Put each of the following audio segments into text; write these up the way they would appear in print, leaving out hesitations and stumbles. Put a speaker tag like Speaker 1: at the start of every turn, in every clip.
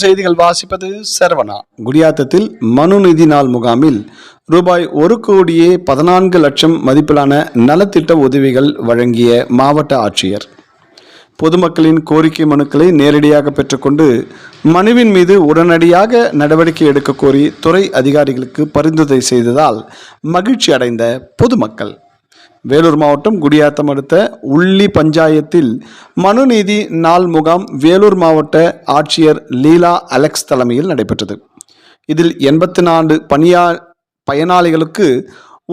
Speaker 1: செய்திகள் வாசிப்பது சரவணா. குடியாத்தத்தில் மனுநீதி நாள் முகாமில் ரூபாய் 1,14,00,000 மதிப்பிலான நலத்திட்ட உதவிகள் வழங்கிய மாவட்ட ஆட்சியர். பொதுமக்களின் கோரிக்கை மனுக்களை நேரடியாக பெற்றுக்கொண்டு மனுவின் மீது உடனடியாக நடவடிக்கை எடுக்க கோரி துறை அதிகாரிகளுக்கு பரிந்துரை செய்ததால் மகிழ்ச்சி அடைந்த பொதுமக்கள். வேலூர் மாவட்டம் குடியாத்தம் அடுத்த உள்ளி பஞ்சாயத்தில் மனுநீதி நாள் முகாம் வேலூர் மாவட்ட ஆட்சியர் லீலா அலெக்ஸ் தலைமையில் நடைபெற்றது. இதில் 84 பயனாளிகளுக்கு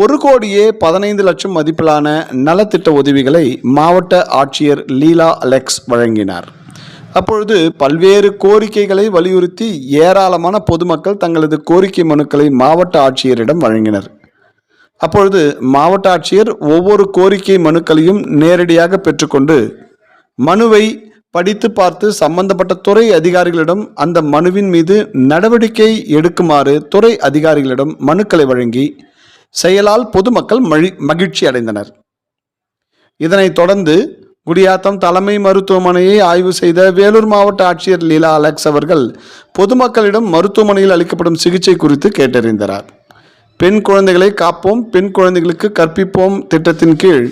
Speaker 1: 1,15,00,000 மதிப்பிலான நலத்திட்ட உதவிகளை மாவட்ட ஆட்சியர் லீலா அலெக்ஸ் வழங்கினார். அப்பொழுது பல்வேறு கோரிக்கைகளை வலியுறுத்தி ஏராளமான பொதுமக்கள் தங்களது கோரிக்கை மனுக்களை மாவட்ட ஆட்சியரிடம் வழங்கினர். அப்பொழுது மாவட்ட ஆட்சியர் ஒவ்வொரு கோரிக்கை மனுக்களையும் நேரடியாக பெற்றுக்கொண்டு மனுவை படித்து பார்த்து சம்பந்தப்பட்ட துறை அதிகாரிகளிடம் அந்த மனுவின் மீது நடவடிக்கை எடுக்குமாறு துறை அதிகாரிகளிடம் மனுக்களை வழங்கி செயலால் பொதுமக்கள் மகிழ்ச்சி அடைந்தனர். இதனைத் தொடர்ந்து குடியாத்தம் தலைமை மருத்துவமனையை ஆய்வு செய்த வேலூர் மாவட்ட ஆட்சியர் லீலா அலெக்ஸ் அவர்கள் பொதுமக்களிடம் மருத்துவமனையில் அளிக்கப்படும் சிகிச்சை குறித்து கேட்டறிந்தார். பெண் குழந்தைகளை காப்போம், பெண் குழந்தைகளுக்கு கற்பிப்போம் திட்டத்தின் கீழ்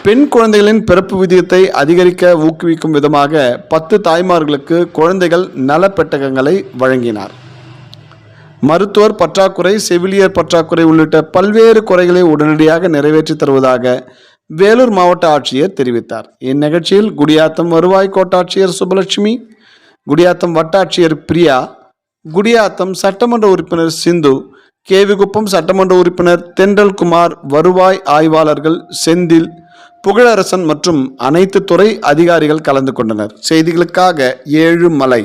Speaker 1: பெண் குழந்தைகளின் பிறப்பு விகிதத்தை அதிகரிக்க ஊக்குவிக்கும் விதமாக 10 தாய்மார்களுக்கு குழந்தைகள் நல பெட்டகங்களை வழங்கினார். மருத்துவர் பற்றாக்குறை, செவிலியர் பற்றாக்குறை உள்ளிட்ட பல்வேறு குறைகளை உடனடியாக நிறைவேற்றி தருவதாக வேலூர் மாவட்ட ஆட்சியர் தெரிவித்தார். இந்நிகழ்ச்சியில் குடியாத்தம் வருவாய் கோட்டாட்சியர் சுபலட்சுமி, குடியாத்தம் வட்டாட்சியர் பிரியா, குடியாத்தம் சட்டமன்ற உறுப்பினர் சிந்து, கேவிகுப்பம் சட்டமன்ற உறுப்பினர் தென்றல்குமார், வருவாய் ஆய்வாளர்கள் செந்தில், புகழரசன் மற்றும் அனைத்து துறை அதிகாரிகள் கலந்து கொண்டனர். செய்திகளுக்காக ஏழுமலை.